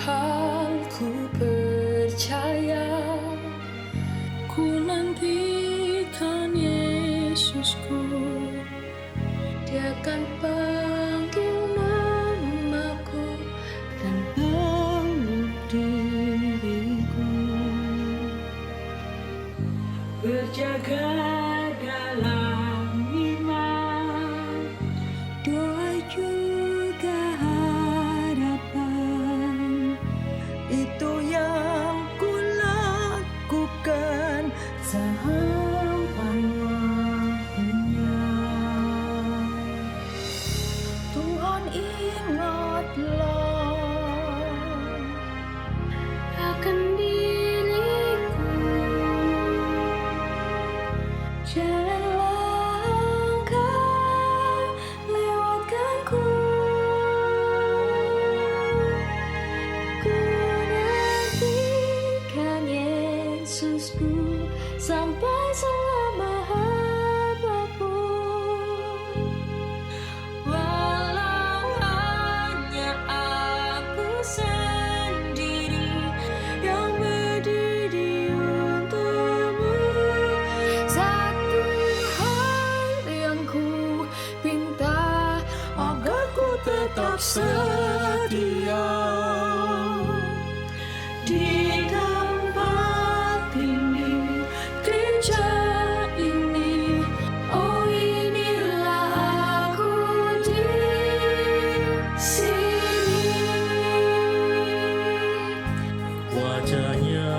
hal ku percaya, ku nantikan Yesusku. Dia akan panggil namaku dan peluk diriku. Berjaga dalam iman, doa juga harapan. Itu yang ku lakukan sampai waktunya. Tuhan, ingatlah akan diriku. Jangan langkah lewatkanku. Ku nantikan Yesusku sampai selama apapun. Walau hanya aku sendiri yang berdiri untukmu, satu hal yang ku pinta agar ku tetap setia di tempat ini, gereja ini. Oh, inilah aku di sini. Wajahnya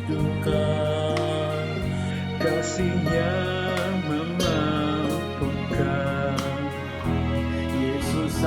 meneduhkan, kasihnya memampukan. Yesus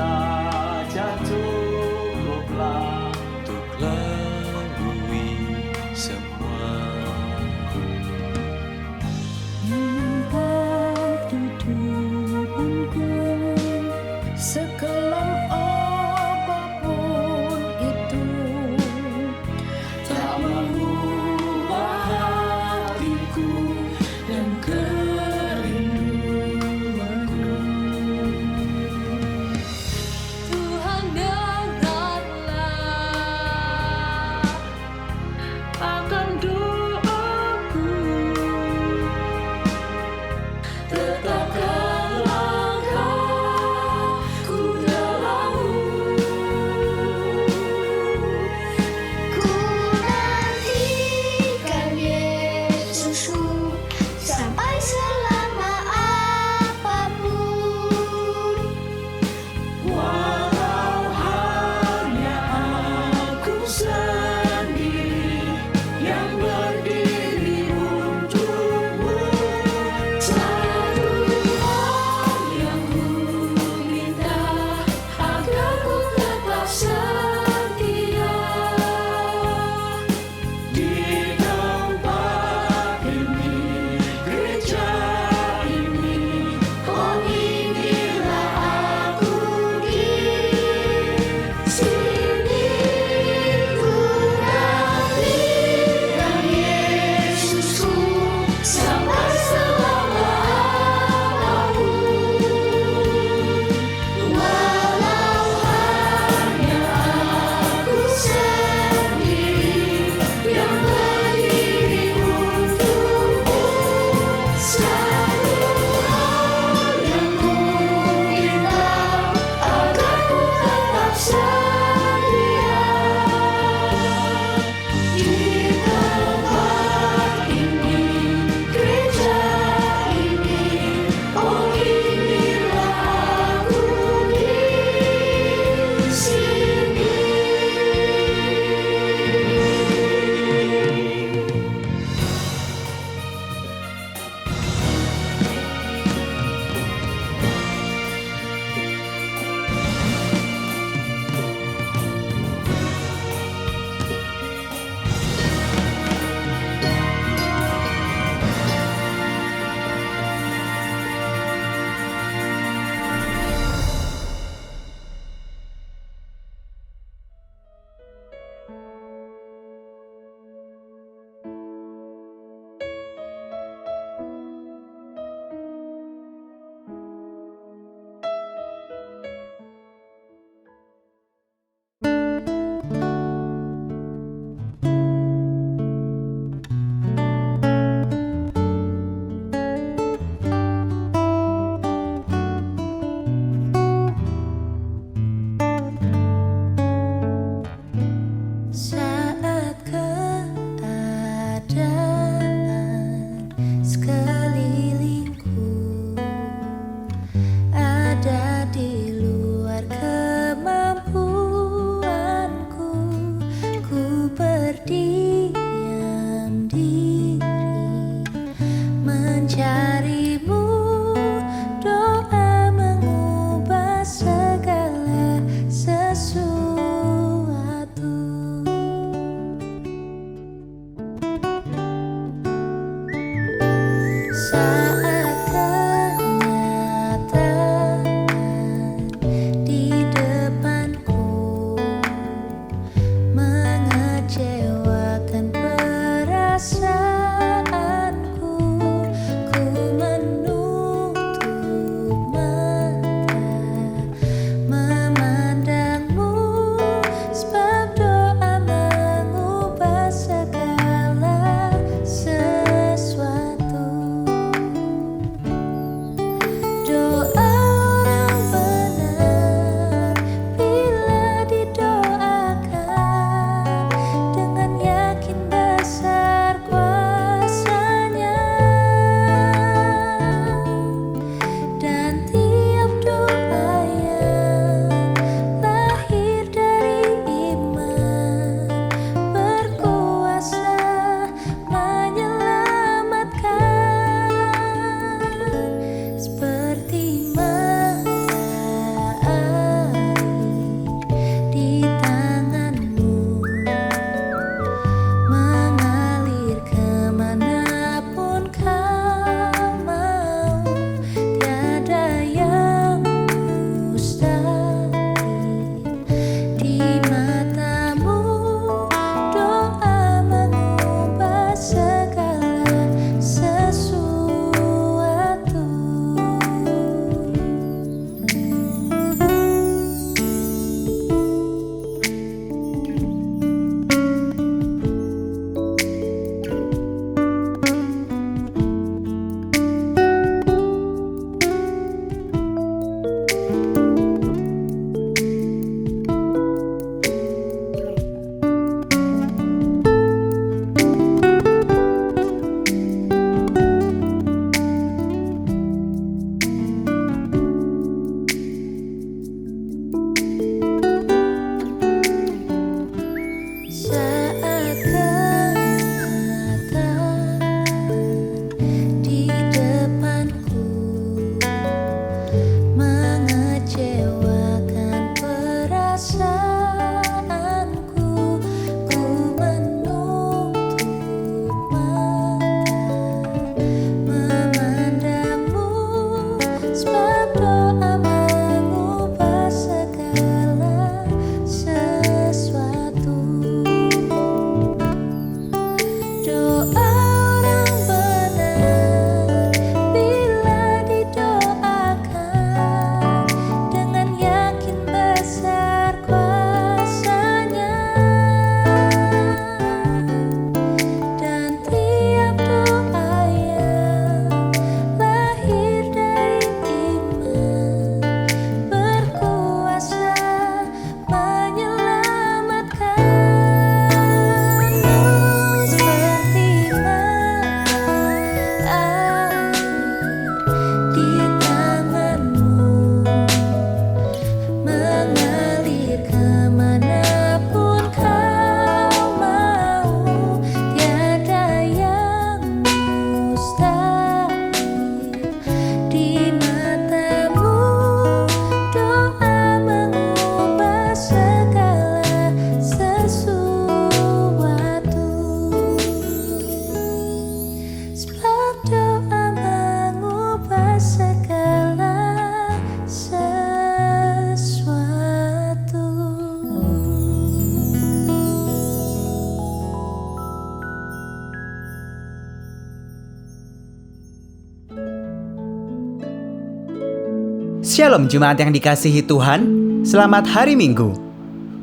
Shalom Jemaat yang dikasihi Tuhan, selamat hari Minggu.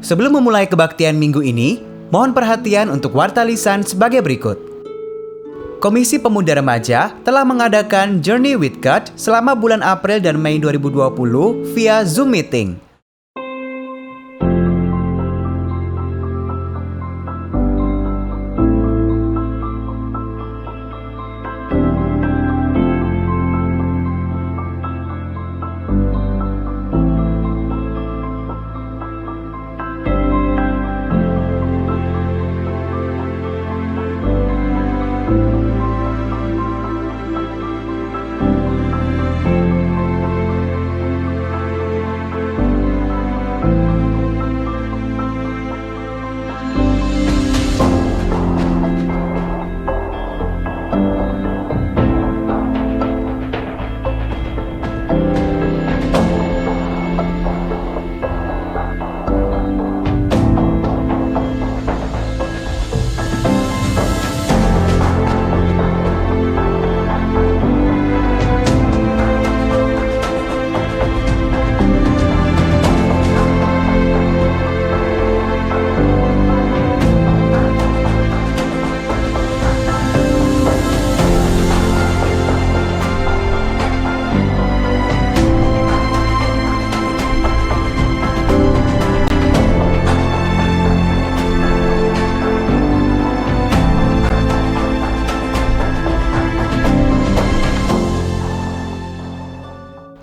Sebelum memulai kebaktian minggu ini, mohon perhatian untuk warta lisan sebagai berikut. Komisi Pemuda Remaja telah mengadakan Journey with God selama bulan April dan Mei 2020 via Zoom Meeting.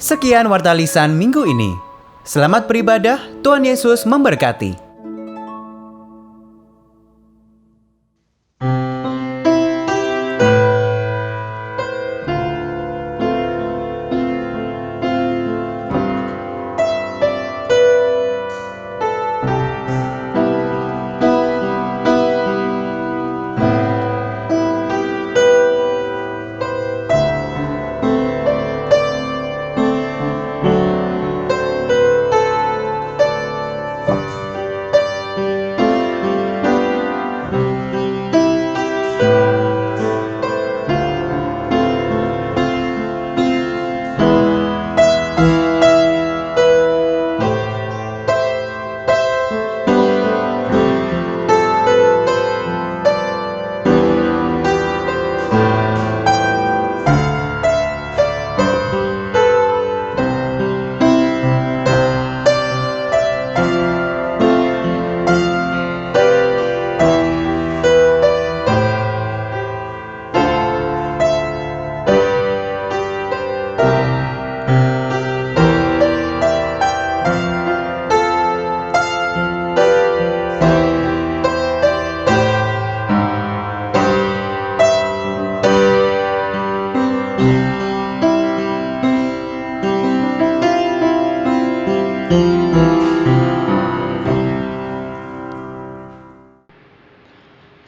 Sekian warta lisan minggu ini. Selamat beribadah, Tuhan Yesus memberkati.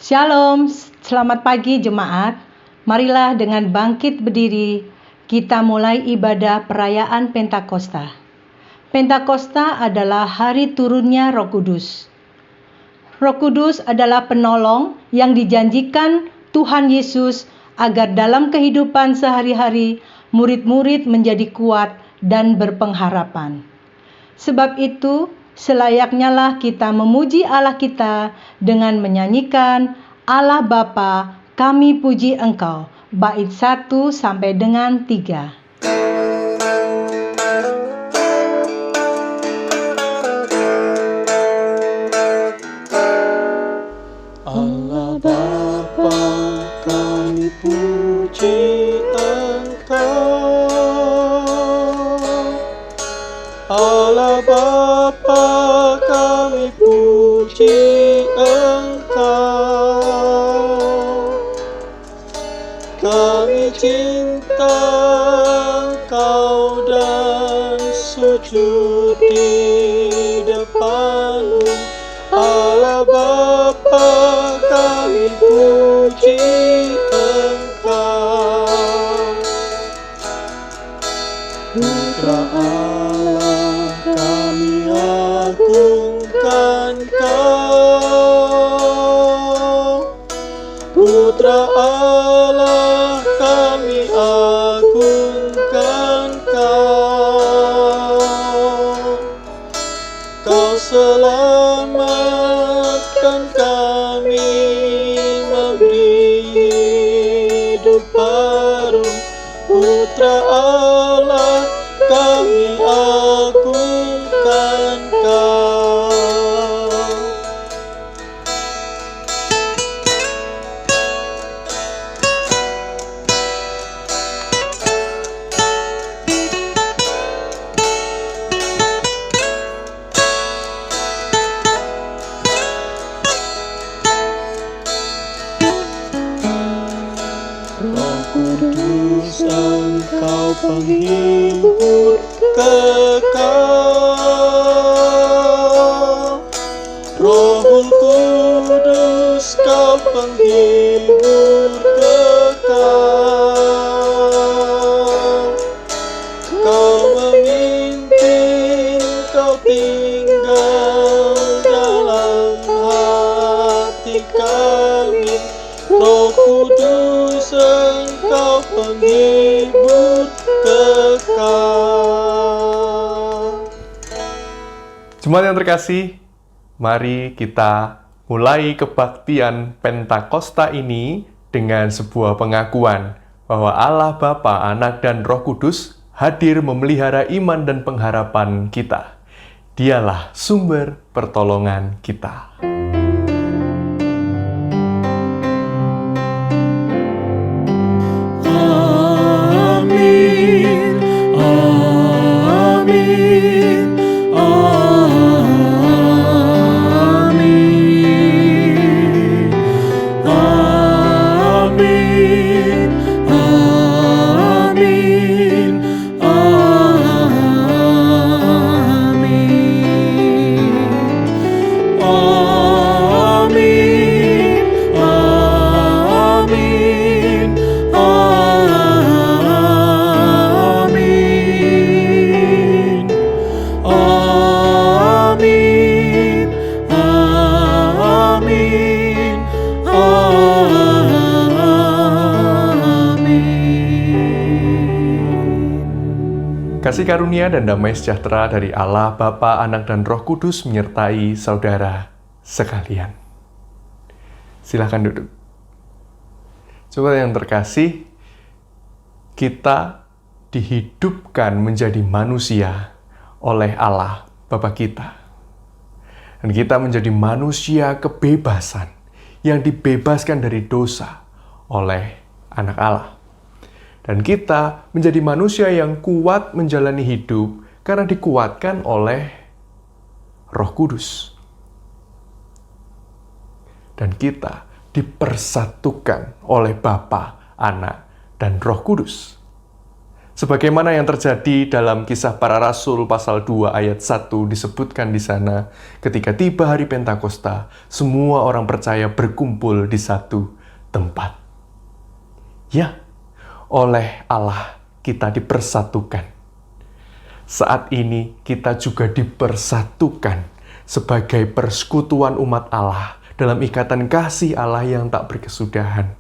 Shalom, selamat pagi jemaat. Marilah dengan bangkit berdiri, kita mulai ibadah perayaan Pentakosta. Pentakosta adalah hari turunnya Roh Kudus. Roh Kudus adalah penolong yang dijanjikan Tuhan Yesus agar dalam kehidupan sehari-hari murid-murid menjadi kuat dan berpengharapan. Sebab itu, selayaknya lah kita memuji Allah kita dengan menyanyikan Allah Bapa, kami puji Engkau, bait 1 sampai dengan 3. Allah Bapa, kami puji Engkau. Allah Bapa, kami puji Engkau. Kami cinta Engkau dan sujud di depan-Mu. Allah Bapa, kami puji Engkau. Putra Allah, kami agungkan Kau. Putra Allah, kami agungkan Kau. Allah, kami agungkan Kau. Roh Kudus, Engkau penghibur kekal. Roh Kudus, Kau penghibur kekal. Kau memimpin, Kau tinggal dalam hati kami. Roh Kudus, Engkau penghibur kekal. Jemaat yang terkasih, mari kita mulai kebaktian Pentakosta ini dengan sebuah pengakuan bahwa Allah Bapa, Anak, dan Roh Kudus hadir memelihara iman dan pengharapan kita. Dialah sumber pertolongan kita. Amin, amin, amin, amin, amin, Kasih karunia dan damai sejahtera dari Allah, Bapa, Anak, dan Roh Kudus menyertai saudara sekalian. Silahkan duduk. Coba yang terkasih, kita dihidupkan menjadi manusia oleh Allah, Bapa kita. Dan kita menjadi manusia kebebasan yang dibebaskan dari dosa oleh Anak Allah. Dan kita menjadi manusia yang kuat menjalani hidup karena dikuatkan oleh Roh Kudus. Dan kita dipersatukan oleh Bapa, Anak, dan Roh Kudus. Sebagaimana yang terjadi dalam Kisah Para Rasul pasal 2 ayat 1 disebutkan di sana, ketika tiba hari Pentakosta, semua orang percaya berkumpul di satu tempat. Ya, oleh Allah kita dipersatukan. Saat ini kita juga dipersatukan sebagai persekutuan umat Allah dalam ikatan kasih Allah yang tak berkesudahan.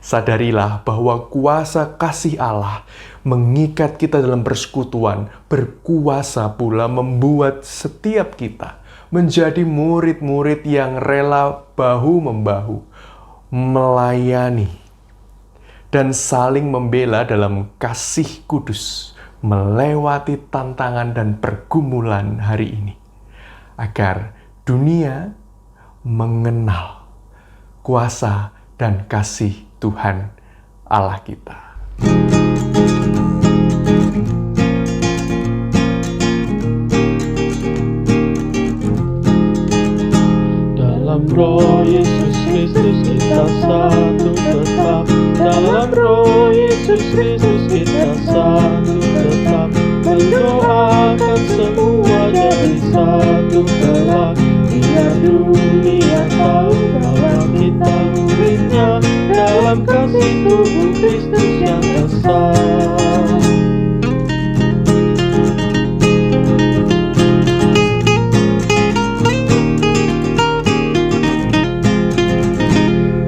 Sadarilah bahwa kuasa kasih Allah mengikat kita dalam persekutuan, berkuasa pula membuat setiap kita menjadi murid-murid yang rela bahu-membahu, melayani, dan saling membela dalam kasih kudus, melewati tantangan dan pergumulan hari ini, agar dunia mengenal kuasa dan kasih Tuhan Allah kita. Dalam Roh Yesus Kristus kita satu tetap. Dalam Roh Yesus Kristus kita satu tetap. Mendoakan semua jadi satu kelak. Biar dunia tahu bahwa kita muridnya dalam kasih tubuh Kristus yang besar.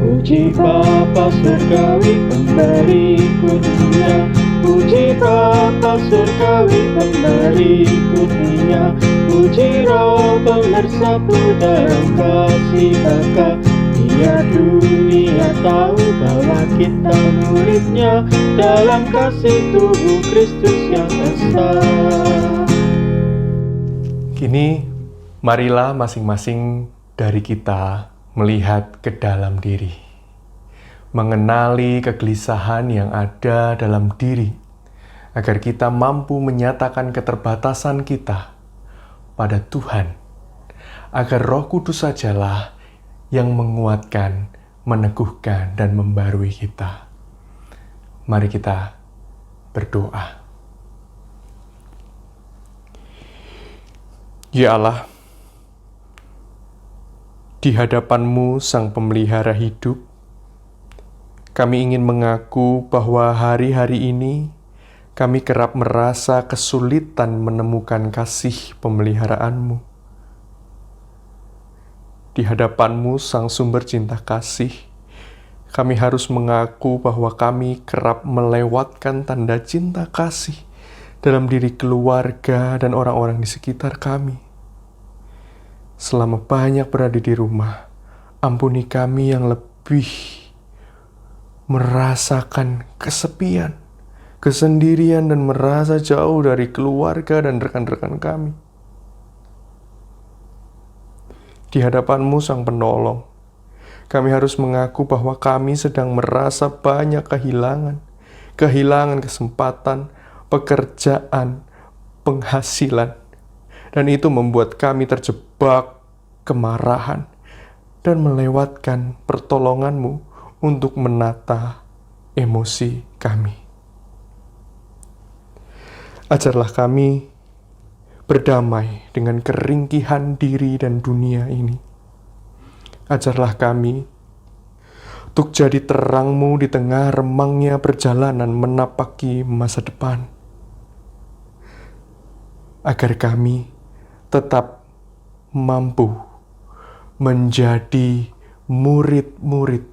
Puji Bapa surgawi pemberi kurnia, puji Bapa surgawi pemberi kurnia, puji Roh bersatu dalam kasih Bapa. Biar dunia tahu bahwa kita muridnya dalam kasih tubuh Kristus yang esa. Kini, marilah masing-masing dari kita melihat ke dalam diri, mengenali kegelisahan yang ada dalam diri, agar kita mampu menyatakan keterbatasan kita pada Tuhan, agar Roh Kudus sajalah yang menguatkan, meneguhkan, dan membarui kita. Mari kita berdoa. Ya Allah, di hadapan-Mu Sang Pemelihara hidup, kami ingin mengaku bahwa hari-hari ini kami kerap merasa kesulitan menemukan kasih pemeliharaan-Mu. Di hadapan-Mu Sang Sumber Cinta Kasih, kami harus mengaku bahwa kami kerap melewatkan tanda cinta kasih dalam diri keluarga dan orang-orang di sekitar kami. Selama banyak berada di rumah, ampuni kami yang lebih merasakan kesepian, kesendirian, dan merasa jauh dari keluarga dan rekan-rekan kami. Di hadapan-Mu Sang Penolong, kami harus mengaku bahwa kami sedang merasa banyak kehilangan kesempatan, pekerjaan, penghasilan, dan itu membuat kami terjebak kemarahan dan melewatkan pertolongan-Mu untuk menata emosi kami. Ajarlah kami berdamai dengan keringkihan diri dan dunia ini. Ajarlah kami untuk jadi terang-Mu di tengah remangnya perjalanan menapaki masa depan. Agar kami tetap mampu menjadi murid-murid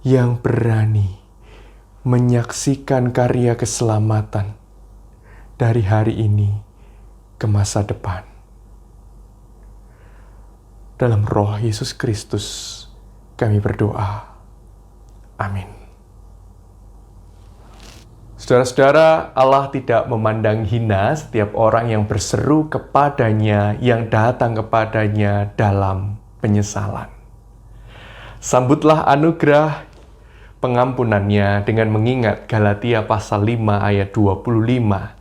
yang berani menyaksikan karya keselamatan dari hari ini ke masa depan. Dalam Roh Yesus Kristus kami berdoa. Amin. Saudara-saudara, Allah tidak memandang hina setiap orang yang berseru kepadanya, yang datang kepadanya dalam penyesalan. Sambutlah anugerah pengampunannya dengan mengingat Galatia pasal 5 ayat 25.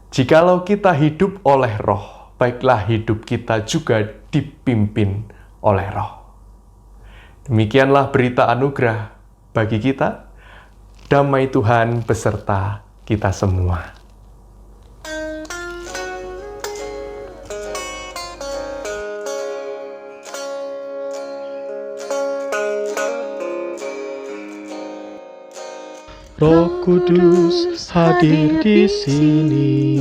Jikalau kita hidup oleh Roh, baiklah hidup kita juga dipimpin oleh Roh. Demikianlah berita anugerah bagi kita. Damai Tuhan beserta kita semua. Roh Kudus hadir di sini,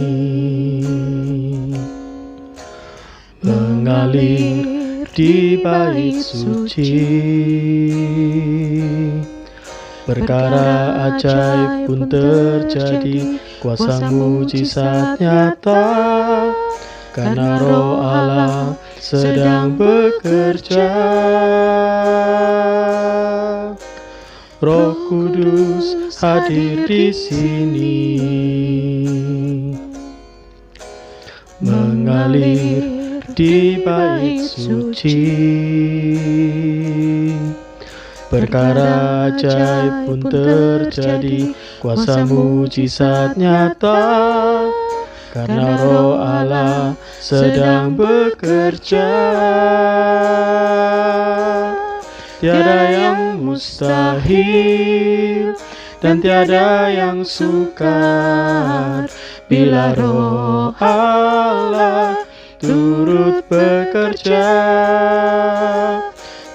mengalir di bait suci. Perkara ajaib pun terjadi, kuasa mujizat nyata, karena Roh Allah sedang bekerja. Roh Kudus hadir di sini, mengalir di bait suci. Perkara ajaib pun terjadi, kuasa mujizat nyata, karena Roh Allah sedang bekerja. Tiada yang mustahil dan tiada yang sukar bila Roh Allah turut bekerja.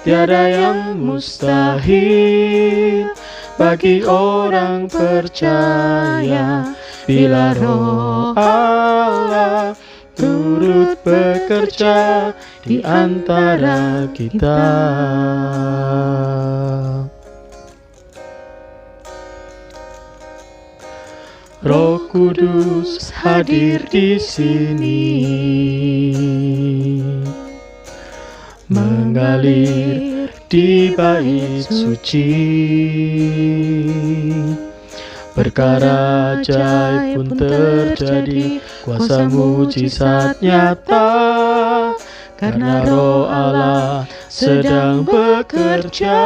Tiada yang mustahil bagi orang percaya bila Roh Allah turut bekerja di antara kita. Roh Kudus hadir di sini, mengalir di bait suci. Perkara ajaib pun terjadi, kuasa mujizat nyata, karena Roh Allah sedang bekerja.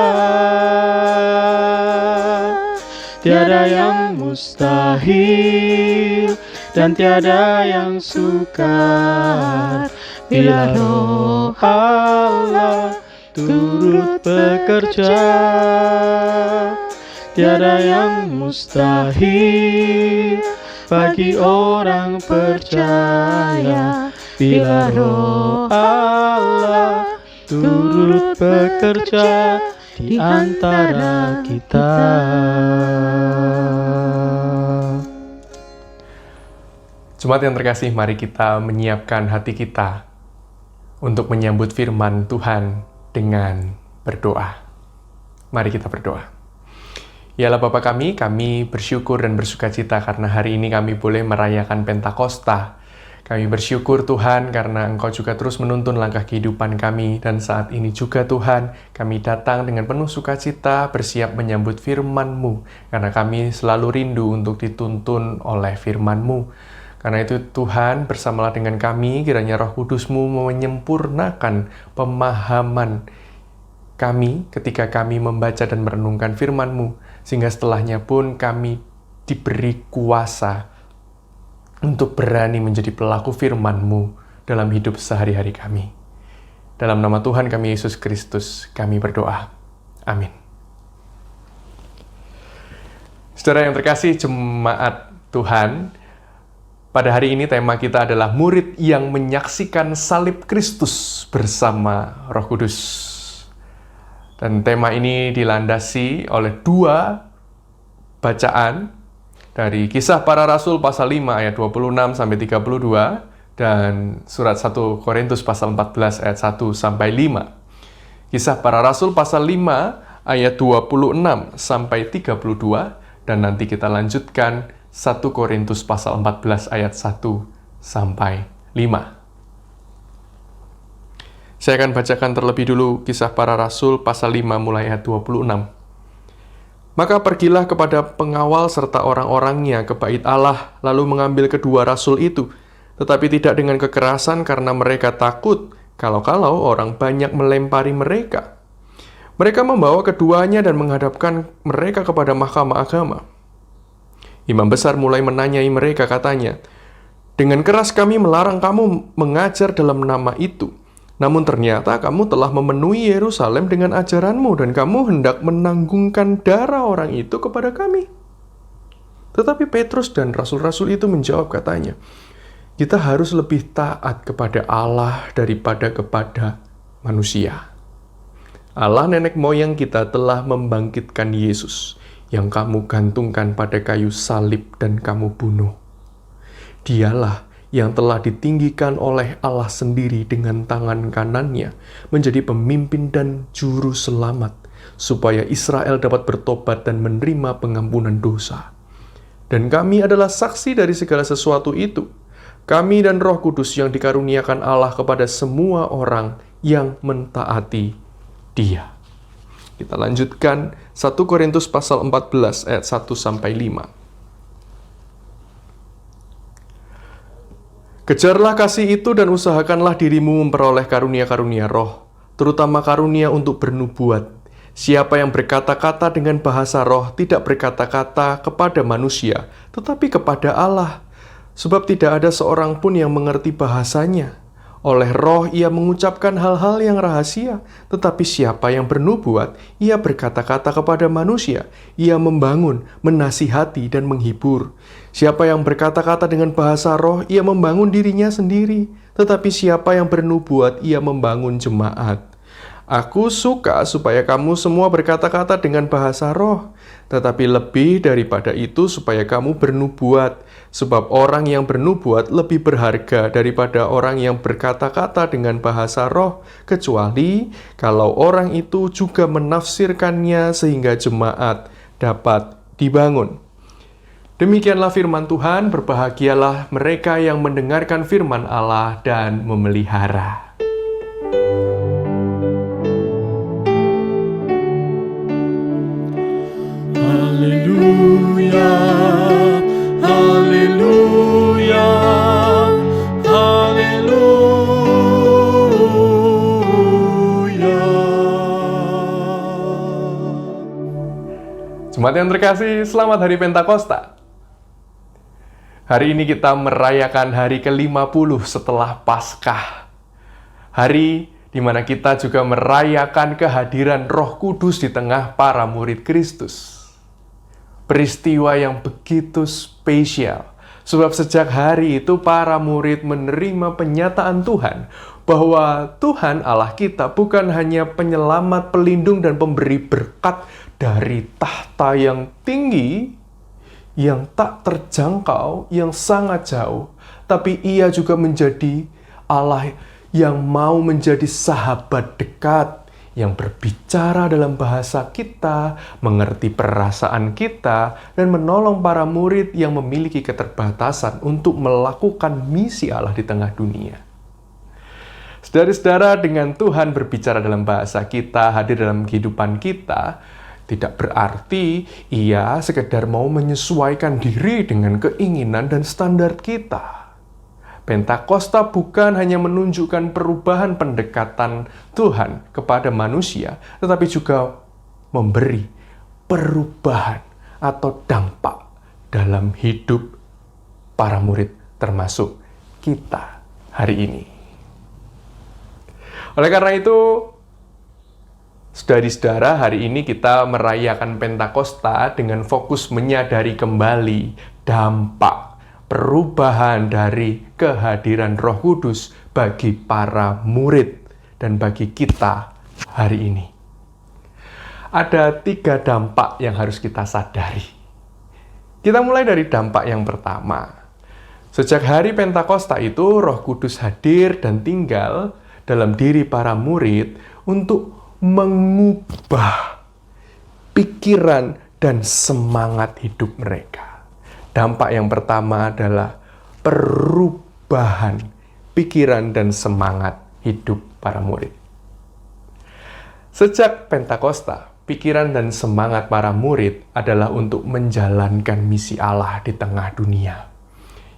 Tiada yang mustahil dan tiada yang sukar, bila Roh Allah turut bekerja. Tiada yang mustahil bagi orang percaya, bila Roh Allah turut bekerja di antara kita. Jemaat yang terkasih, mari kita menyiapkan hati kita untuk menyambut firman Tuhan dengan berdoa. Mari kita berdoa. Yalah Bapa kami bersyukur dan bersukacita karena hari ini kami boleh merayakan Pentakosta. Kami bersyukur Tuhan karena Engkau juga terus menuntun langkah kehidupan kami. Dan saat ini juga Tuhan, kami datang dengan penuh sukacita bersiap menyambut firman-Mu. Karena kami selalu rindu untuk dituntun oleh firman-Mu. Karena itu Tuhan, bersamalah dengan kami, kiranya Roh Kudus-Mu menyempurnakan pemahaman kami ketika kami membaca dan merenungkan firman-Mu. Sehingga setelahnya pun kami diberi kuasa untuk berani menjadi pelaku firman-Mu dalam hidup sehari-hari kami. Dalam nama Tuhan kami Yesus Kristus, kami berdoa. Amin. Saudara yang terkasih, jemaat Tuhan, pada hari ini tema kita adalah murid yang menyaksikan salib Kristus bersama Roh Kudus. Dan tema ini dilandasi oleh dua bacaan dari Kisah Para Rasul pasal 5 ayat 26 sampai 32 dan surat 1 Korintus pasal 14 ayat 1 sampai 5. Kisah Para Rasul pasal 5 ayat 26 sampai 32 dan nanti kita lanjutkan 1 Korintus pasal 14 ayat 1 sampai 5. Saya akan bacakan terlebih dulu Kisah Para Rasul pasal 5 mulai ayat 26. Maka pergilah kepada pengawal serta orang-orangnya ke bait Allah, lalu mengambil kedua rasul itu, tetapi tidak dengan kekerasan karena mereka takut kalau-kalau orang banyak melempari mereka. Mereka membawa keduanya dan menghadapkan mereka kepada mahkamah agama. Imam besar mulai menanyai mereka, katanya, "Dengan keras kami melarang kamu mengajar dalam nama itu. Namun ternyata kamu telah memenuhi Yerusalem dengan ajaranmu dan kamu hendak menanggungkan darah orang itu kepada kami." Tetapi Petrus dan rasul-rasul itu menjawab, katanya, "Kita harus lebih taat kepada Allah daripada kepada manusia. Allah nenek moyang kita telah membangkitkan Yesus yang kamu gantungkan pada kayu salib dan kamu bunuh. Dialah yang telah ditinggikan oleh Allah sendiri dengan tangan kanannya menjadi pemimpin dan juru selamat, supaya Israel dapat bertobat dan menerima pengampunan dosa. Dan kami adalah saksi dari segala sesuatu itu, kami dan Roh Kudus yang dikaruniakan Allah kepada semua orang yang mentaati Dia." Kita lanjutkan 1 Korintus pasal 14 ayat 1 sampai 5. "Kejarlah kasih itu dan usahakanlah dirimu memperoleh karunia-karunia roh, terutama karunia untuk bernubuat. Siapa yang berkata-kata dengan bahasa roh tidak berkata-kata kepada manusia, tetapi kepada Allah, sebab tidak ada seorang pun yang mengerti bahasanya. Oleh roh ia mengucapkan hal-hal yang rahasia, tetapi siapa yang bernubuat, ia berkata-kata kepada manusia, ia membangun, menasihati, dan menghibur. Siapa yang berkata-kata dengan bahasa roh, ia membangun dirinya sendiri, tetapi siapa yang bernubuat, ia membangun jemaat. Aku suka supaya kamu semua berkata-kata dengan bahasa roh, tetapi lebih daripada itu supaya kamu bernubuat, sebab orang yang bernubuat lebih berharga daripada orang yang berkata-kata dengan bahasa roh, kecuali kalau orang itu juga menafsirkannya sehingga jemaat dapat dibangun. Demikianlah firman Tuhan, berbahagialah mereka yang mendengarkan firman Allah dan memelihara. Jemaat yang terkasih, selamat Hari Pentakosta. Hari ini kita merayakan hari ke-50 setelah Paskah. Hari di mana kita juga merayakan kehadiran Roh Kudus di tengah para murid Kristus. Peristiwa yang begitu spesial, sebab sejak hari itu para murid menerima penyataan Tuhan bahwa Tuhan Allah kita bukan hanya penyelamat, pelindung, dan pemberi berkat dari tahta yang tinggi, yang tak terjangkau, yang sangat jauh, tapi Ia juga menjadi Allah yang mau menjadi sahabat dekat, yang berbicara dalam bahasa kita, mengerti perasaan kita, dan menolong para murid yang memiliki keterbatasan untuk melakukan misi Allah di tengah dunia. Saudara-saudara, dengan Tuhan berbicara dalam bahasa kita, hadir dalam kehidupan kita, tidak berarti Ia sekedar mau menyesuaikan diri dengan keinginan dan standar kita. Pentakosta bukan hanya menunjukkan perubahan pendekatan Tuhan kepada manusia, tetapi juga memberi perubahan atau dampak dalam hidup para murid, termasuk kita hari ini. Oleh karena itu, saudari-saudara, hari ini kita merayakan Pentakosta dengan fokus menyadari kembali dampak perubahan dari kehadiran Roh Kudus bagi para murid dan bagi kita hari ini. Ada 3 dampak yang harus kita sadari. Kita mulai dari dampak yang pertama. Sejak hari Pentakosta itu, Roh Kudus hadir dan tinggal dalam diri para murid untuk mengubah pikiran dan semangat hidup mereka. Dampak yang pertama adalah perubahan pikiran dan semangat hidup para murid. Sejak Pentakosta, pikiran dan semangat para murid adalah untuk menjalankan misi Allah di tengah dunia,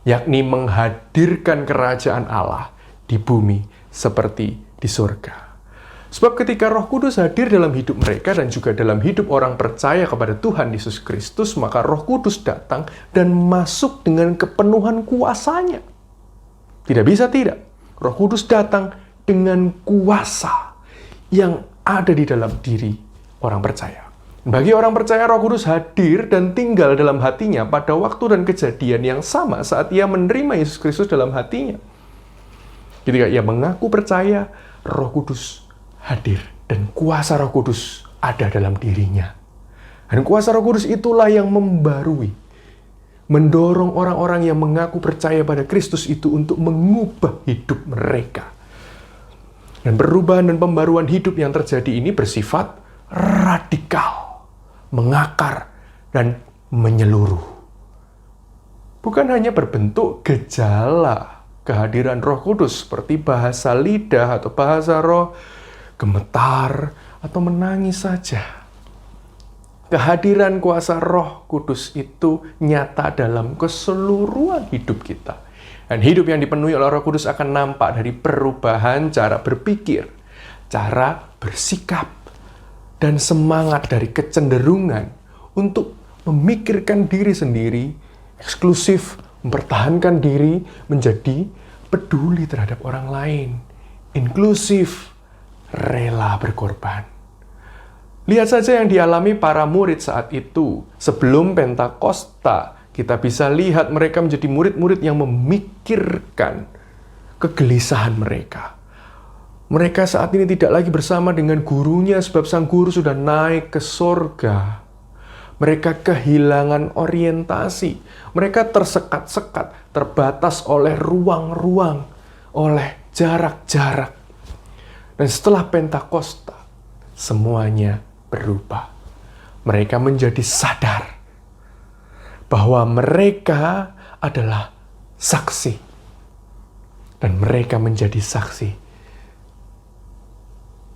yakni menghadirkan kerajaan Allah di bumi seperti di surga. Sebab ketika Roh Kudus hadir dalam hidup mereka dan juga dalam hidup orang percaya kepada Tuhan Yesus Kristus, maka Roh Kudus datang dan masuk dengan kepenuhan kuasanya. Tidak bisa tidak. Roh Kudus datang dengan kuasa yang ada di dalam diri orang percaya. Bagi orang percaya, Roh Kudus hadir dan tinggal dalam hatinya pada waktu dan kejadian yang sama saat ia menerima Yesus Kristus dalam hatinya. Ketika ia mengaku percaya, Roh Kudus hadir dan kuasa Roh Kudus ada dalam dirinya. Dan kuasa Roh Kudus itulah yang membarui, mendorong orang-orang yang mengaku percaya pada Kristus itu untuk mengubah hidup mereka. Dan perubahan dan pembaruan hidup yang terjadi ini bersifat radikal, mengakar, dan menyeluruh. Bukan hanya berbentuk gejala kehadiran Roh Kudus seperti bahasa lidah atau bahasa roh, gemetar, atau menangis saja. Kehadiran kuasa Roh Kudus itu nyata dalam keseluruhan hidup kita. Dan hidup yang dipenuhi oleh Roh Kudus akan nampak dari perubahan cara berpikir, cara bersikap, dan semangat dari kecenderungan untuk memikirkan diri sendiri, eksklusif, mempertahankan diri, menjadi peduli terhadap orang lain, inklusif, rela berkorban. Lihat saja yang dialami para murid saat itu. Sebelum Pentakosta, kita bisa lihat mereka menjadi murid-murid yang memikirkan kegelisahan mereka. Mereka saat ini tidak lagi bersama dengan gurunya sebab sang guru sudah naik ke sorga. Mereka kehilangan orientasi. Mereka tersekat-sekat, terbatas oleh ruang-ruang, oleh jarak-jarak. Dan setelah Pentakosta, semuanya berubah. Mereka menjadi sadar bahwa mereka adalah saksi. Dan mereka menjadi saksi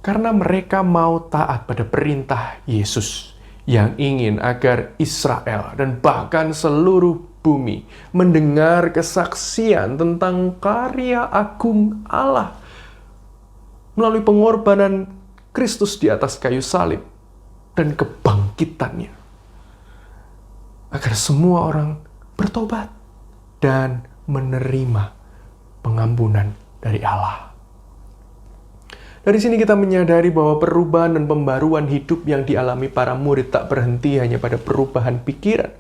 karena mereka mau taat pada perintah Yesus yang ingin agar Israel dan bahkan seluruh bumi mendengar kesaksian tentang karya agung Allah melalui pengorbanan Kristus di atas kayu salib dan kebangkitannya. agar semua orang bertobat dan menerima pengampunan dari Allah. Dari sini kita menyadari bahwa perubahan dan pembaruan hidup yang dialami para murid tak berhenti hanya pada perubahan pikiran,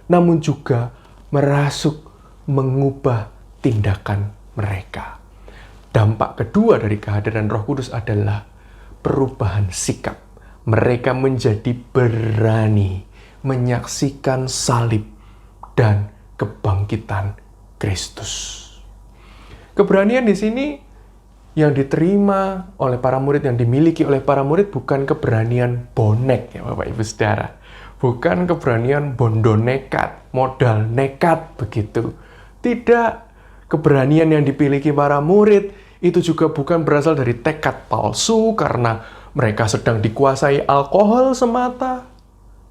namun juga merasuk mengubah tindakan mereka. Dampak kedua dari kehadiran Roh Kudus adalah perubahan sikap. Mereka menjadi berani menyaksikan salib dan kebangkitan Kristus. Keberanian di sini yang diterima oleh para murid, yang dimiliki oleh para murid, bukan keberanian bonek ya Bapak Ibu Saudara. Bukan keberanian bondo nekat, modal nekat begitu. Tidak, keberanian yang dimiliki para murid itu juga bukan berasal dari tekad palsu karena mereka sedang dikuasai alkohol semata.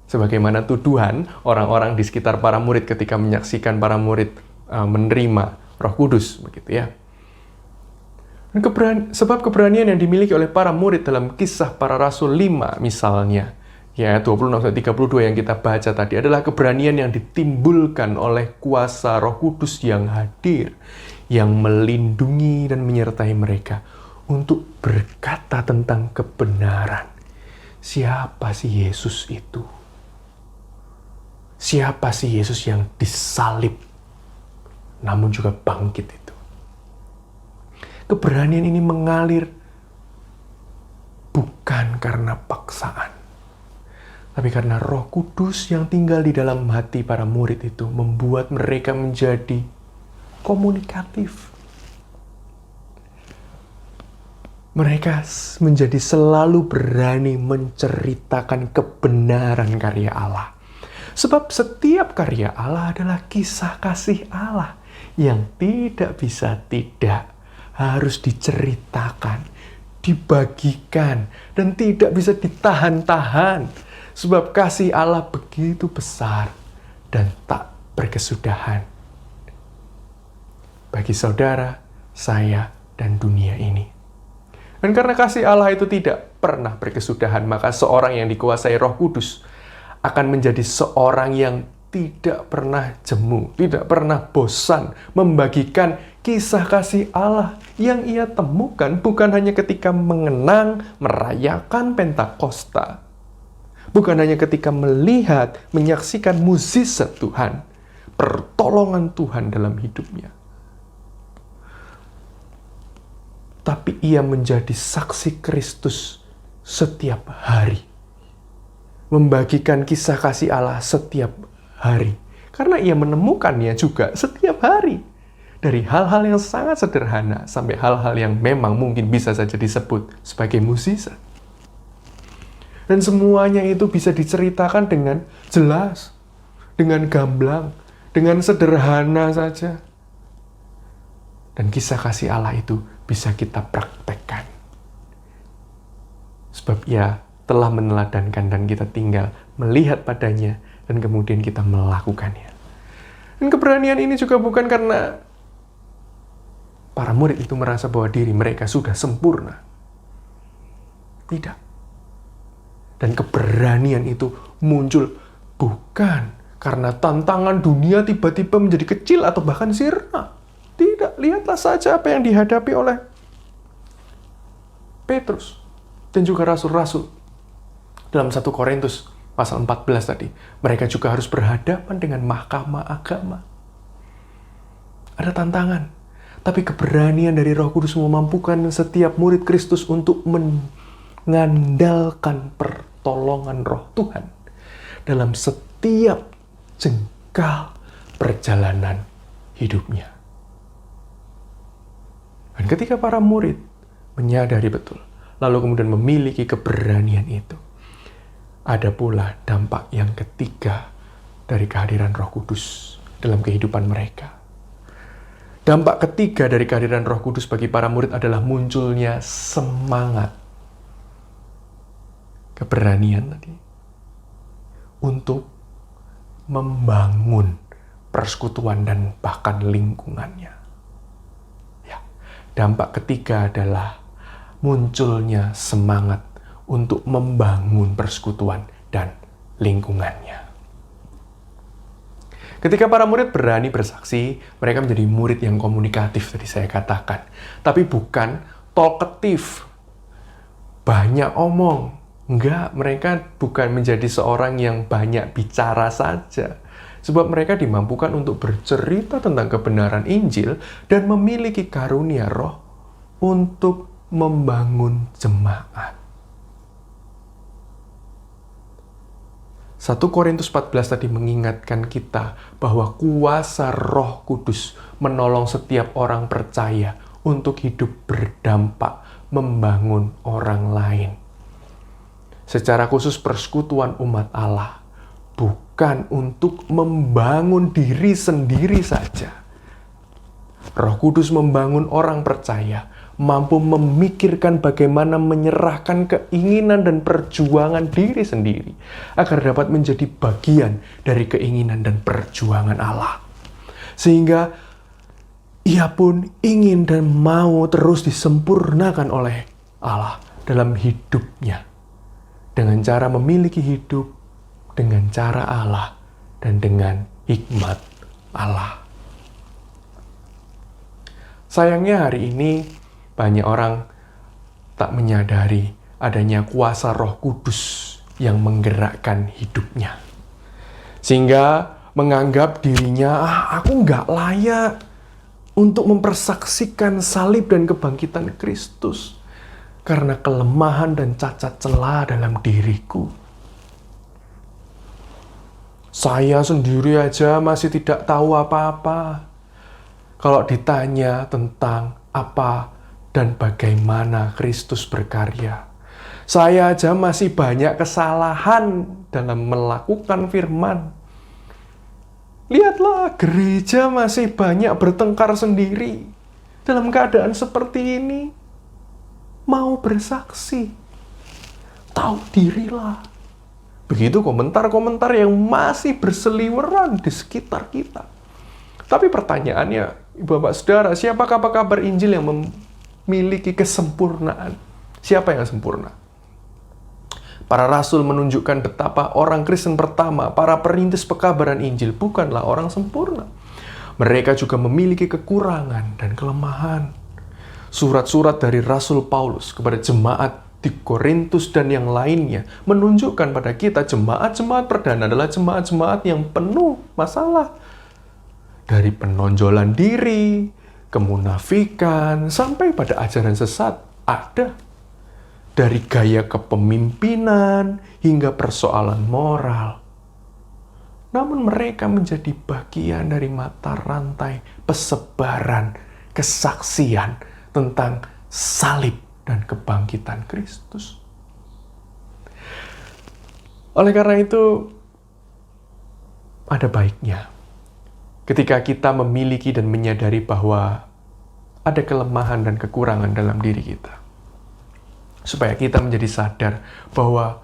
Sebagaimana tuduhan orang-orang di sekitar para murid ketika menyaksikan para murid menerima Roh Kudus begitu ya. Sebab keberanian yang dimiliki oleh para murid dalam Kisah Para Rasul 5 misalnya, ya 26-32 yang kita baca tadi, adalah keberanian yang ditimbulkan oleh kuasa Roh Kudus yang hadir, yang melindungi dan menyertai mereka untuk berkata tentang kebenaran. Siapa sih Yesus itu? Siapa sih Yesus yang disalib namun juga bangkit itu? Keberanian ini mengalir bukan karena paksaan, tapi karena Roh Kudus yang tinggal di dalam hati para murid itu membuat mereka menjadi komunikatif. Mereka menjadi selalu berani menceritakan kebenaran karya Allah. Sebab setiap karya Allah adalah kisah kasih Allah yang tidak bisa tidak, harus diceritakan, dibagikan, dan tidak bisa ditahan-tahan. Sebab kasih Allah begitu besar dan tak berkesudahan bagi saudara, saya, dan dunia ini. Dan karena kasih Allah itu tidak pernah berkesudahan, maka seorang yang dikuasai Roh Kudus akan menjadi seorang yang tidak pernah jemu, tidak pernah bosan membagikan kisah kasih Allah yang ia temukan bukan hanya ketika mengenang, merayakan Pentakosta, bukan hanya ketika melihat, menyaksikan mukjizat Tuhan, pertolongan Tuhan dalam hidupnya, tapi ia menjadi saksi Kristus setiap hari, membagikan kisah kasih Allah setiap hari, karena ia menemukannya juga setiap hari. Dari hal-hal yang sangat sederhana sampai hal-hal yang memang mungkin bisa saja disebut sebagai mukjizat. Dan semuanya itu bisa diceritakan dengan jelas, dengan gamblang, dengan sederhana saja. Dan kisah kasih Allah itu bisa kita praktekkan. Sebab ia telah meneladankan dan kita tinggal melihat padanya dan kemudian kita melakukannya. Dan keberanian ini juga bukan karena para murid itu merasa bahwa diri mereka sudah sempurna. Tidak. Dan keberanian itu muncul bukan karena tantangan dunia tiba-tiba menjadi kecil atau bahkan sirna. Tidak, lihatlah saja apa yang dihadapi oleh Petrus dan juga rasul-rasul. Dalam 1 Korintus pasal 14 tadi, mereka juga harus berhadapan dengan mahkamah agama. Ada tantangan, tapi keberanian dari Roh Kudus memampukan setiap murid Kristus untuk mengandalkan pertolongan Roh Tuhan dalam setiap jengkal perjalanan hidupnya. Dan ketika para murid menyadari betul, lalu kemudian memiliki keberanian itu, ada pula dampak yang ketiga dari kehadiran Roh Kudus dalam kehidupan mereka. Dampak ketiga dari kehadiran Roh Kudus bagi para murid adalah munculnya semangat, keberanian tadi, untuk membangun persekutuan dan bahkan lingkungannya. Ya, dampak ketiga adalah munculnya semangat untuk membangun persekutuan dan lingkungannya. Ketika para murid berani bersaksi, mereka menjadi murid yang komunikatif, tadi saya katakan. Tapi bukan talkative, banyak omong. Enggak, mereka bukan menjadi seorang yang banyak bicara saja. Sebab mereka dimampukan untuk bercerita tentang kebenaran Injil dan memiliki karunia Roh untuk membangun jemaat. 1 Korintus 14 tadi mengingatkan kita bahwa kuasa Roh Kudus menolong setiap orang percaya untuk hidup berdampak, membangun orang lain. Secara khusus persekutuan umat Allah bukan untuk membangun diri sendiri saja. Roh Kudus membangun orang percaya, mampu memikirkan bagaimana menyerahkan keinginan dan perjuangan diri sendiri agar dapat menjadi bagian dari keinginan dan perjuangan Allah. Sehingga ia pun ingin dan mau terus disempurnakan oleh Allah dalam hidupnya. Dengan cara memiliki hidup, dengan cara Allah, dan dengan hikmat Allah. Sayangnya hari ini banyak orang tak menyadari adanya kuasa Roh Kudus yang menggerakkan hidupnya. Sehingga menganggap dirinya, aku nggak layak untuk mempersaksikan salib dan kebangkitan Kristus karena kelemahan dan cacat celah dalam diriku. Saya sendiri aja masih tidak tahu apa-apa. Kalau ditanya tentang apa dan bagaimana Kristus berkarya, saya aja masih banyak kesalahan dalam melakukan firman. Lihatlah, gereja masih banyak bertengkar sendiri. Dalam keadaan seperti ini, mau bersaksi, tahu dirilah. Begitu komentar-komentar yang masih berseliweran di sekitar kita. Tapi pertanyaannya, Bapak Saudara, siapakah kabar Injil yang memiliki kesempurnaan? Siapa yang sempurna? Para rasul menunjukkan betapa orang Kristen pertama, para perintis pekabaran Injil, bukanlah orang sempurna. Mereka juga memiliki kekurangan dan kelemahan. Surat-surat dari Rasul Paulus kepada jemaat di Korintus dan yang lainnya menunjukkan pada kita jemaat-jemaat perdana adalah jemaat-jemaat yang penuh masalah. Dari penonjolan diri, kemunafikan, sampai pada ajaran sesat ada. Dari gaya kepemimpinan hingga persoalan moral. Namun mereka menjadi bagian dari mata rantai persebaran kesaksian tentang salib dan kebangkitan Kristus. Oleh karena itu, ada baiknya ketika kita memiliki dan menyadari bahwa ada kelemahan dan kekurangan dalam diri kita. Supaya kita menjadi sadar bahwa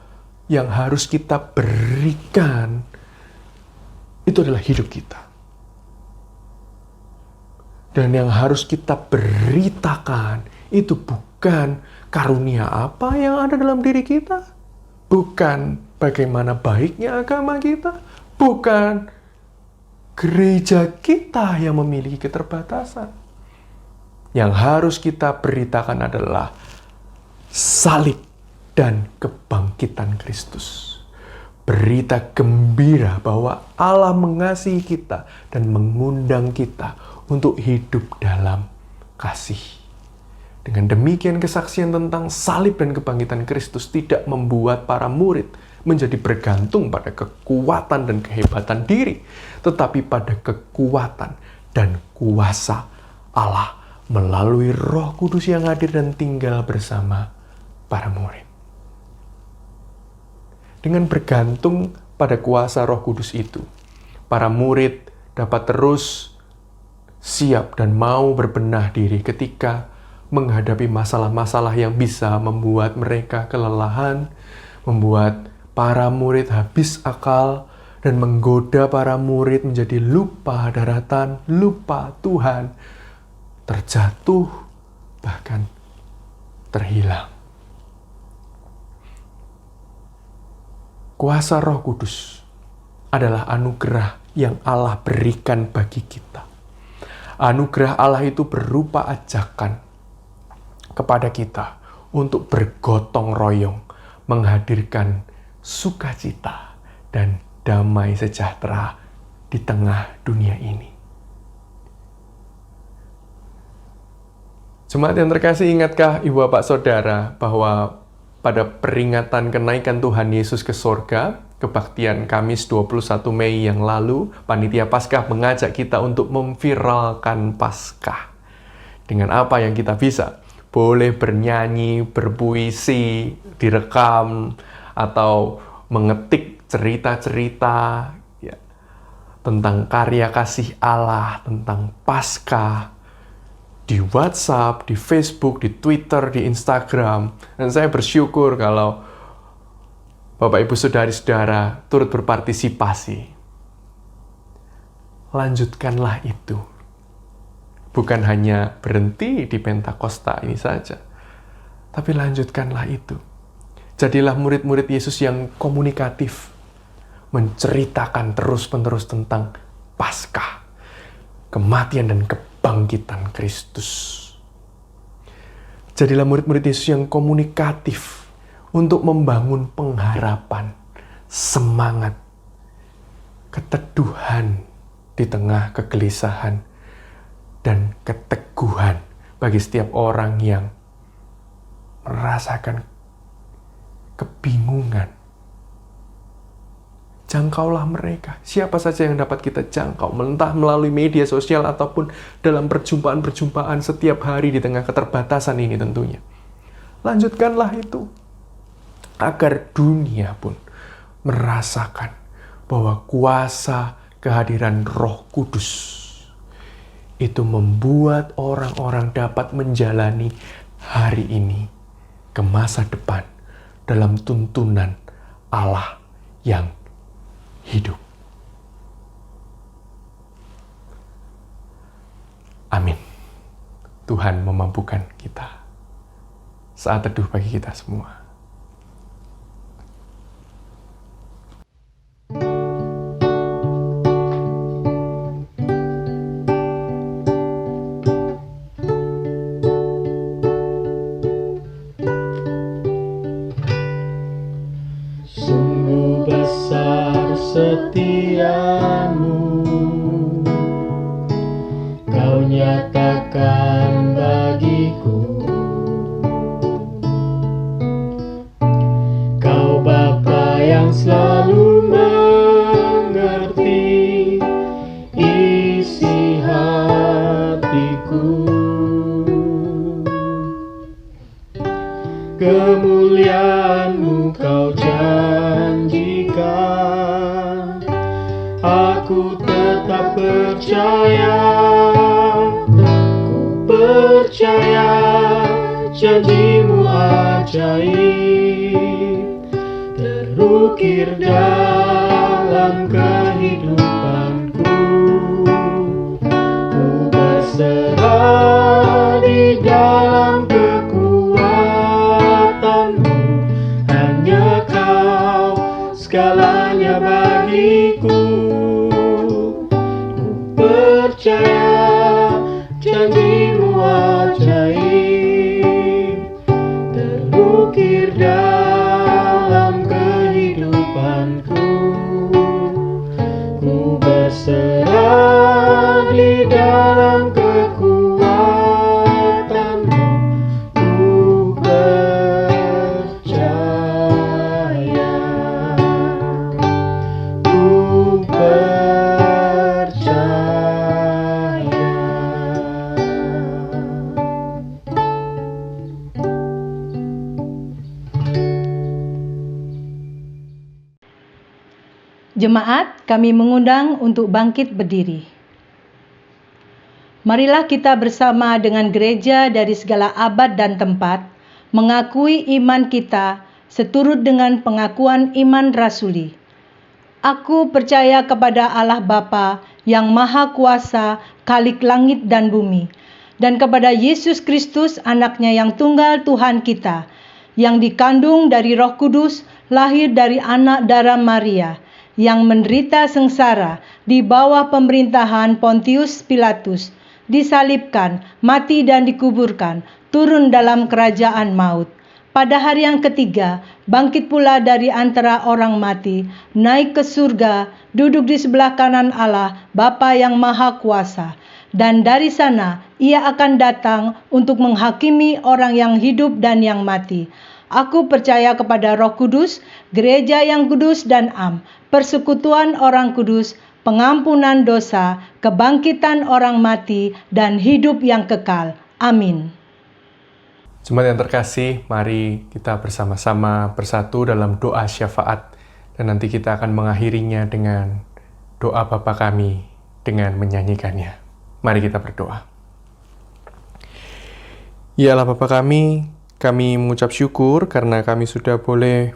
yang harus kita berikan itu adalah hidup kita. Dan yang harus kita beritakan itu bukan karunia apa yang ada dalam diri kita. Bukan bagaimana baiknya agama kita. Bukan gereja kita yang memiliki keterbatasan. Yang harus kita beritakan adalah salib dan kebangkitan Kristus. Berita gembira bahwa Allah mengasihi kita dan mengundang kita untuk hidup dalam kasih. Dengan demikian kesaksian tentang salib dan kebangkitan Kristus tidak membuat para murid menjadi bergantung pada kekuatan dan kehebatan diri, tetapi pada kekuatan dan kuasa Allah melalui Roh Kudus yang hadir dan tinggal bersama para murid. Dengan bergantung pada kuasa Roh Kudus itu, para murid dapat terus siap dan mau berbenah diri ketika menghadapi masalah-masalah yang bisa membuat mereka kelelahan, membuat para murid habis akal, dan menggoda para murid menjadi lupa daratan, lupa Tuhan, terjatuh, bahkan terhilang. Kuasa Roh Kudus adalah anugerah yang Allah berikan bagi kita. Anugerah Allah itu berupa ajakan kepada kita untuk bergotong royong, menghadirkan sukacita dan damai sejahtera di tengah dunia ini. Jemaat yang terkasih, ingatkah Ibu Bapak Saudara bahwa pada peringatan kenaikan Tuhan Yesus ke sorga, kebaktian Kamis 21 Mei yang lalu, Panitia Paskah mengajak kita untuk memviralkan Paskah. Dengan apa yang kita bisa? Boleh bernyanyi, berpuisi, direkam, atau mengetik cerita-cerita ya, tentang karya kasih Allah, tentang Paskah, di WhatsApp, di Facebook, di Twitter, di Instagram. Dan saya bersyukur kalau Bapak Ibu Saudari-saudara turut berpartisipasi. Lanjutkanlah itu. Bukan hanya berhenti di Pentakosta ini saja, tapi lanjutkanlah itu. Jadilah murid-murid Yesus yang komunikatif, menceritakan terus-menerus tentang Paskah, kematian dan kebangkitan Kristus. Jadilah murid-murid Yesus yang komunikatif untuk membangun pengharapan, semangat, keteduhan di tengah kegelisahan, dan keteguhan bagi setiap orang yang merasakan kebingungan. Jangkaulah mereka. Siapa saja yang dapat kita jangkau, entah melalui media sosial ataupun dalam perjumpaan-perjumpaan setiap hari di tengah keterbatasan ini tentunya. Lanjutkanlah itu, agar dunia pun merasakan bahwa kuasa kehadiran Roh Kudus itu membuat orang-orang dapat menjalani hari ini ke masa depan dalam tuntunan Allah yang hidup. Amin. Tuhan memampukan kita. Saat teduh bagi kita semua. Sungguh besar setiamu, Kau nyatakan bagiku. Kau Bapa yang selalu mengerti isi hatiku. Kemuliaan-Mu Kau janjikan, aku tetap percaya. Ku percaya janji-Mu ajaib, terukir dalam kehidupanku. Ku berserah di dalam kekuatan-Mu, hanya Kau segalanya bagiku. Ku percaya janji-Mu ajaib, terukir dalam kehidupanku. Ku berserah di dalam kekuatan-Mu. Ku percaya. Ku percaya. Jemaat, kami mengundang untuk bangkit berdiri. Marilah kita bersama dengan gereja dari segala abad dan tempat mengakui iman kita seturut dengan pengakuan iman rasuli. Aku percaya kepada Allah Bapa yang Maha Kuasa, Khalik langit dan bumi, dan kepada Yesus Kristus, Anaknya yang tunggal Tuhan kita, yang dikandung dari Roh Kudus, lahir dari anak darah Maria, yang menderita sengsara di bawah pemerintahan Pontius Pilatus, disalibkan, mati dan dikuburkan, turun dalam kerajaan maut. Pada hari yang ketiga, bangkit pula dari antara orang mati, naik ke surga, duduk di sebelah kanan Allah, Bapa yang Maha Kuasa. Dan dari sana ia akan datang untuk menghakimi orang yang hidup dan yang mati. Aku percaya kepada Roh Kudus, gereja yang kudus dan am, persekutuan orang kudus, pengampunan dosa, kebangkitan orang mati, dan hidup yang kekal. Amin. Jemaat yang terkasih, mari kita bersama-sama bersatu dalam doa syafaat. Dan nanti kita akan mengakhirinya dengan doa Bapa kami dengan menyanyikannya. Mari kita berdoa. Ya Allah Bapa kami mengucap syukur karena kami sudah boleh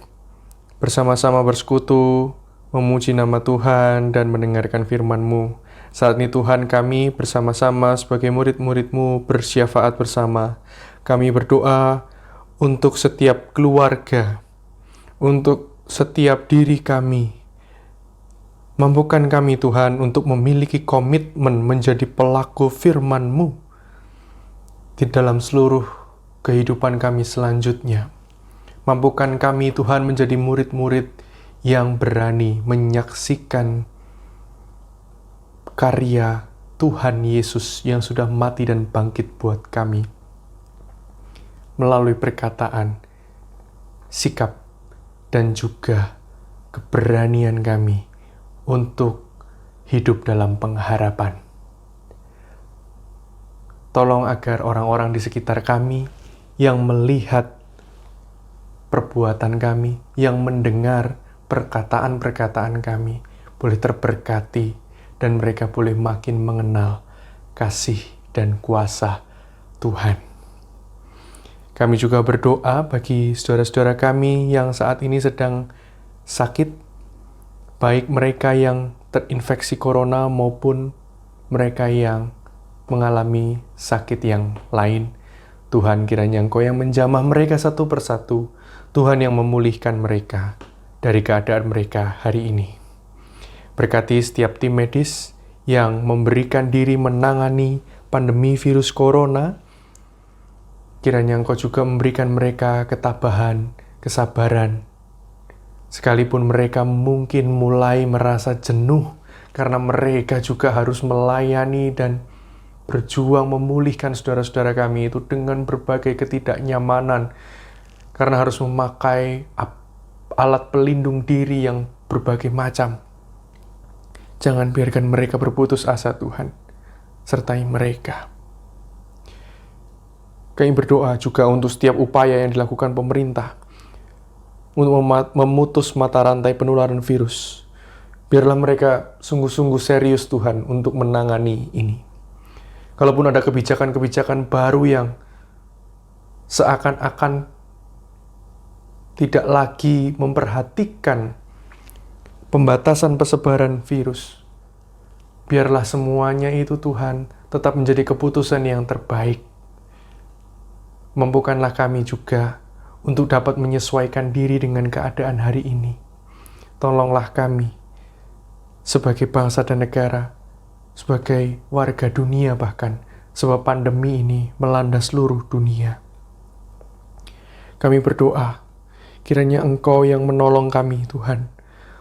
bersama-sama bersekutu, memuji nama Tuhan dan mendengarkan firman-Mu. Saat ini Tuhan, kami bersama-sama sebagai murid-murid-Mu bersyafaat bersama. Kami berdoa untuk setiap keluarga, untuk setiap diri kami. Mampukan kami Tuhan untuk memiliki komitmen menjadi pelaku firman-Mu di dalam seluruh kehidupan kami selanjutnya. Mampukan kami Tuhan menjadi murid-murid yang berani menyaksikan karya Tuhan Yesus yang sudah mati dan bangkit buat kami. Melalui perkataan, sikap, dan juga keberanian kami untuk hidup dalam pengharapan. Tolong agar orang-orang di sekitar kami yang melihat perbuatan kami, yang mendengar perkataan-perkataan kami, boleh terberkati dan mereka boleh makin mengenal kasih dan kuasa Tuhan. Kami juga berdoa bagi saudara-saudara kami yang saat ini sedang sakit, baik mereka yang terinfeksi corona maupun mereka yang mengalami sakit yang lain. Tuhan, kiranya Engkau yang menjamah mereka satu persatu. Tuhan yang memulihkan mereka dari keadaan mereka hari ini. Berkati setiap tim medis yang memberikan diri menangani pandemi virus corona. Kiranya Engkau juga memberikan mereka ketabahan, kesabaran. Sekalipun mereka mungkin mulai merasa jenuh karena mereka juga harus melayani dan berjuang memulihkan saudara-saudara kami itu dengan berbagai ketidaknyamanan karena harus memakai alat pelindung diri yang berbagai macam. Jangan biarkan mereka berputus asa Tuhan, sertai mereka. Kami berdoa juga untuk setiap upaya yang dilakukan pemerintah untuk memutus mata rantai penularan virus. Biarlah mereka sungguh-sungguh serius Tuhan untuk menangani ini. Kalaupun ada kebijakan-kebijakan baru yang seakan-akan tidak lagi memperhatikan pembatasan persebaran virus, biarlah semuanya itu Tuhan tetap menjadi keputusan yang terbaik. Mampukanlah kami juga untuk dapat menyesuaikan diri dengan keadaan hari ini. Tolonglah kami sebagai bangsa dan negara, sebagai warga dunia bahkan, sebab pandemi ini melanda seluruh dunia. Kami berdoa, kiranya Engkau yang menolong kami Tuhan,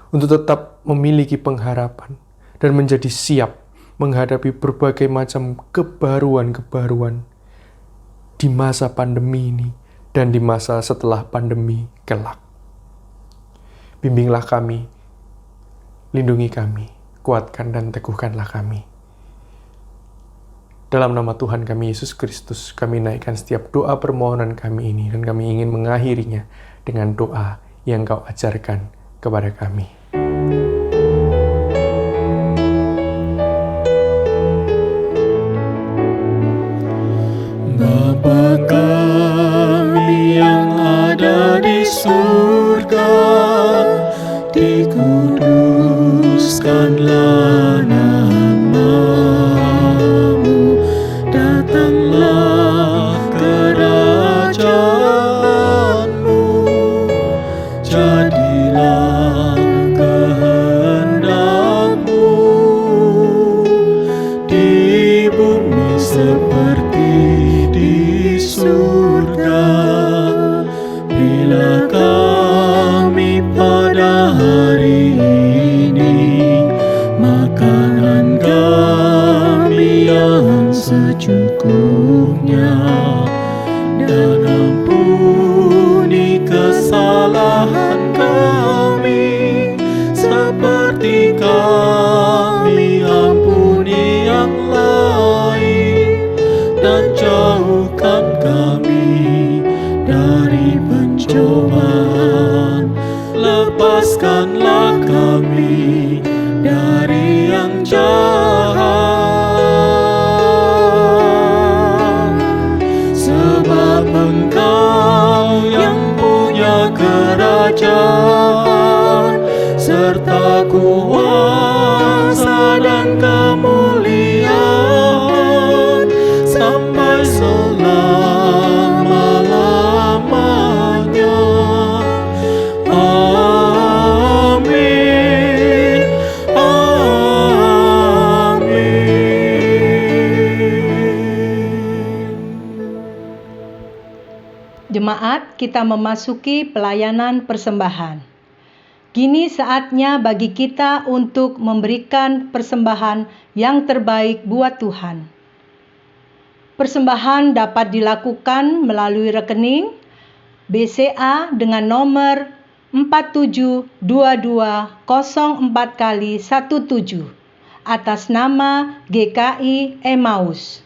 untuk tetap memiliki pengharapan dan menjadi siap menghadapi berbagai macam kebaruan-kebaruan di masa pandemi ini dan di masa setelah pandemi kelak. Bimbinglah kami, lindungi kami, kuatkan dan teguhkanlah kami. Dalam nama Tuhan kami Yesus Kristus, kami naikkan setiap doa permohonan kami ini dan kami ingin mengakhirinya dengan doa yang Kau ajarkan kepada kami. Bapa kami yang ada di surga, dikuduskanlah nama-Mu, datanglah kerajaan-Mu, jadilah secukupnya, dan ampuni kesalahan kami seperti kami ampuni yang lain, dan jauhkan kami dari pencobaan. Lepaskanlah kami dari yang jahat, sebab Engkau yang punya kerajaan serta kuasa dan kemuliaan sampai selama-lamanya. Amin. Jemaat, kita memasuki pelayanan persembahan. Kini saatnya bagi kita untuk memberikan persembahan yang terbaik buat Tuhan. Persembahan dapat dilakukan melalui rekening BCA dengan nomor 472204x17 atas nama GKI Emmaus.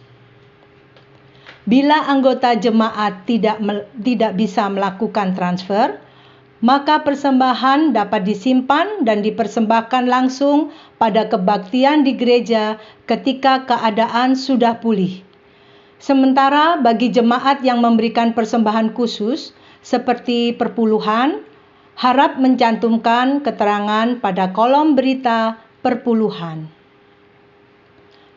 Bila anggota jemaat tidak bisa melakukan transfer, maka persembahan dapat disimpan dan dipersembahkan langsung pada kebaktian di gereja ketika keadaan sudah pulih. Sementara bagi jemaat yang memberikan persembahan khusus seperti perpuluhan, harap mencantumkan keterangan pada kolom berita perpuluhan.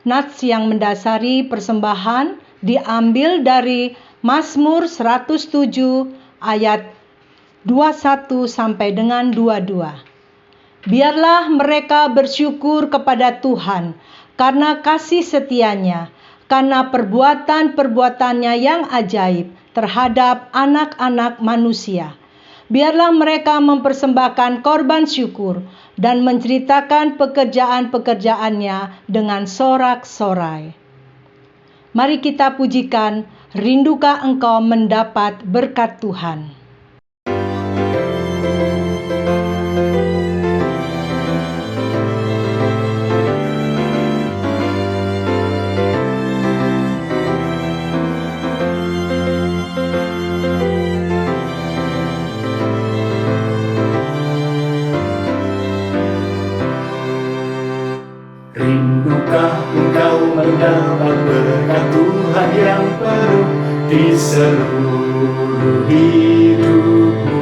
Nats yang mendasari persembahan diambil dari Mazmur 107 ayat 21 sampai dengan 22. Biarlah mereka bersyukur kepada Tuhan karena kasih setianya, karena perbuatan-perbuatannya yang ajaib terhadap anak-anak manusia. Biarlah mereka mempersembahkan korban syukur dan menceritakan pekerjaan-pekerjaannya dengan sorak-sorai. Mari kita pujikan, rindukah engkau mendapat berkat Tuhan. Rindukah engkau mendapat berkat Tuhan yang penuh di seluruh hidupmu?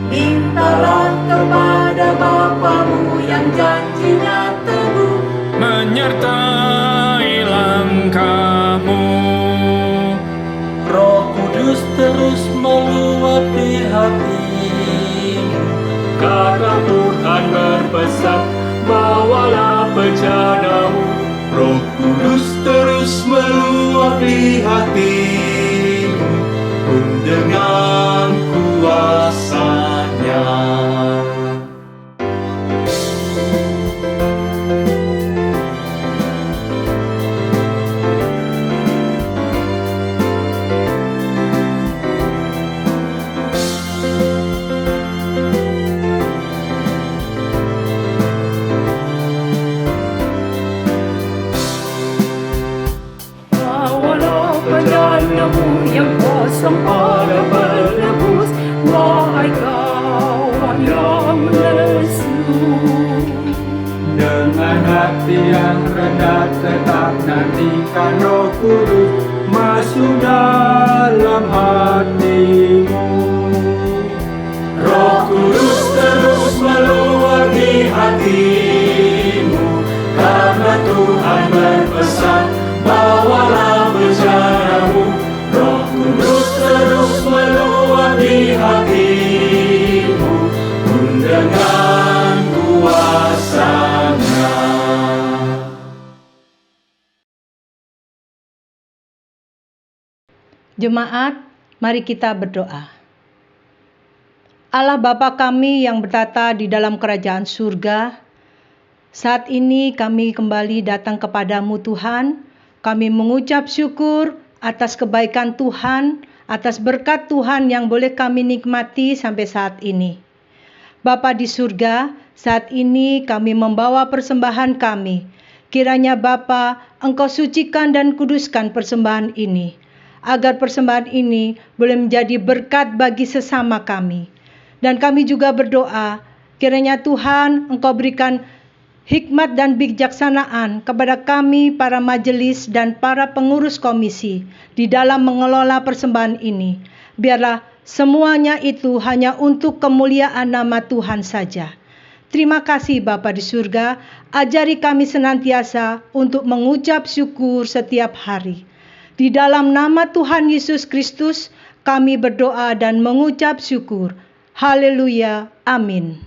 Mintalah kepada Bapamu yang janjinya teguh, Menyertai langkahmu. Roh Kudus terus meluapi hatimu, Karena Tuhan berpesan, bawalah bejanamu. Roh Kudus terus meluapi hatimu, pun dengan kuasa-Nya. bawalah bejanamu yang kosong pada berlebus, wahai kawan yang lesu. Dengan hati yang rendah tetap nantikan Roh Kudus masuk dalam hatimu. Roh Kudus terus meluapi hatimu, karena Tuhan berpesan, bawalah bejanamu. Roh Kudus terus meluapi hatimu, pun dengan kuasa-Nya. Jemaat, mari kita berdoa. Allah Bapa kami yang bertata di dalam kerajaan surga, saat ini kami kembali datang kepadamu Tuhan Kami mengucap syukur atas kebaikan Tuhan, atas berkat Tuhan yang boleh kami nikmati sampai saat ini. Bapa di surga, saat ini kami membawa persembahan kami. Kiranya Bapa, Engkau sucikan dan kuduskan persembahan ini, agar persembahan ini boleh menjadi berkat bagi sesama kami. Dan kami juga berdoa, kiranya Tuhan Engkau berikan hikmat dan bijaksanaan kepada kami para majelis dan para pengurus komisi di dalam mengelola persembahan ini. Biarlah semuanya itu hanya untuk kemuliaan nama Tuhan saja. Terima kasih Bapa di surga, ajari kami senantiasa untuk mengucap syukur setiap hari. Di dalam nama Tuhan Yesus Kristus kami berdoa dan mengucap syukur. Haleluya, amin.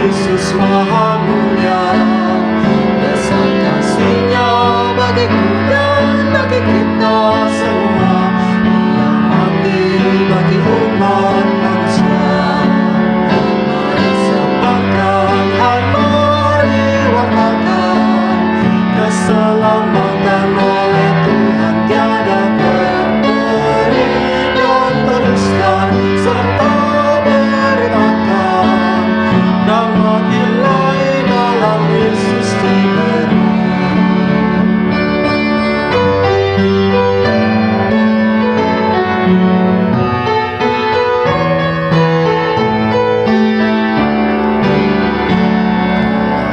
Yesus Maha Mulia, besar kasih-Nya bagiku dan bagi kita semua. Dia mati bagi umat manusia. Mari sebarkan, hai mari wartakan keselamatan oleh Tuhan tiada terperi, dan teruskan serta beritakan nama Ilahi dalam Yesus diberi.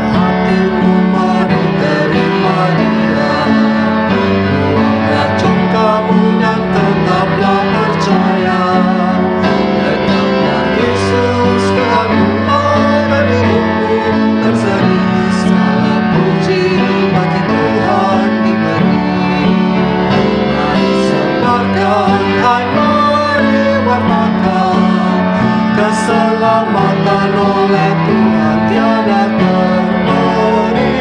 Hatimu mari terima Dia, buanglah congkamu dan tetaplah percaya. Tetaplah Yesus Tuhanmu akan hidupmu terseri. Segala puji bagi Tuhan diberi. Mari sebarkan, hai mari wartakan keselamatan oleh Tuhan tiada terperi,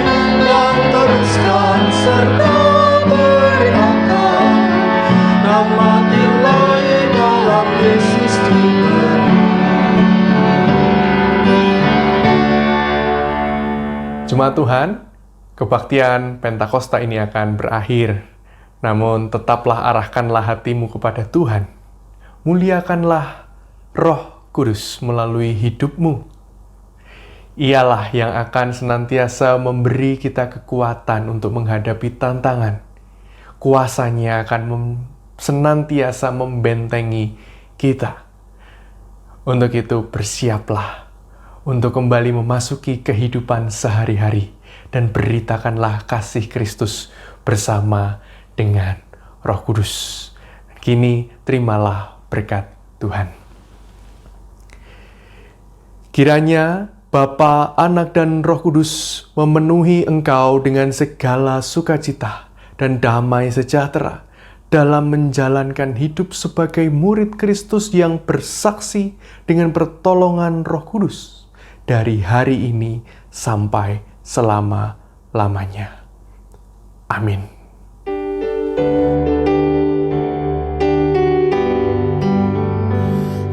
dan teruskan serta beriakan nama Ilahi dalam Yesus diberi. Jemaat Tuhan, kebaktian Pentakosta ini akan berakhir. Namun tetaplah arahkanlah hatimu kepada Tuhan. Muliakanlah Roh Kudus melalui hidupmu. Ialah yang akan senantiasa memberi kita kekuatan untuk menghadapi tantangan. Kuasanya akan senantiasa membentengi kita. Untuk itu bersiaplah untuk kembali memasuki kehidupan sehari-hari dan beritakanlah kasih Kristus bersama dengan Roh Kudus. Kini terimalah berkat Tuhan. Kiranya Bapa, Anak, dan Roh Kudus memenuhi engkau dengan segala sukacita dan damai sejahtera dalam menjalankan hidup sebagai murid Kristus yang bersaksi dengan pertolongan Roh Kudus dari hari ini sampai selama-lamanya. Amin.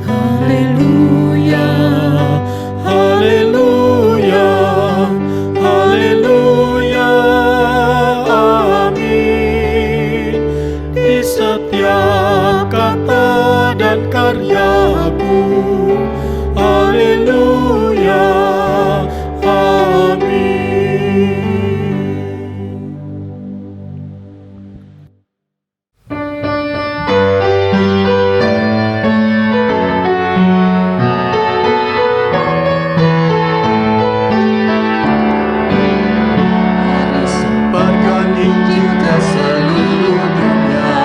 Haleluya, haleluya, haleluya, amin. Di setiap kata dan karyaku, haleluya, amin. Mari sebarkan Injil ke seluruh dunia.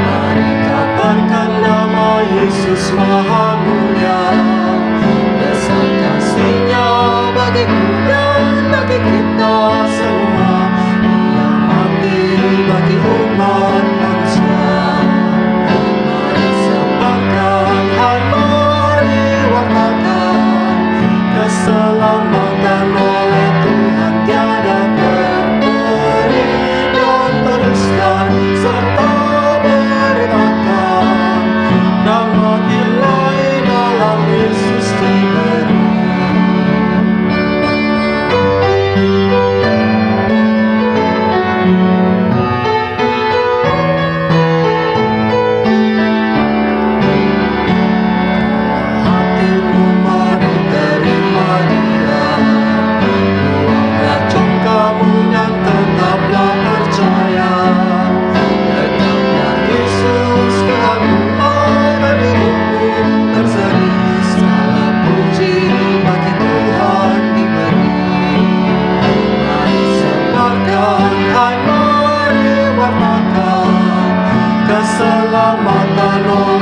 Mari kabarkan nama Yesus Maha Mulia. Besar kasih-Nya bagiku dan bagi kita semua. Dia mati bagi umat manusia. Mari sebarkan, hai mari wartakan keselamatan oleh Tuhan tiada selamatkan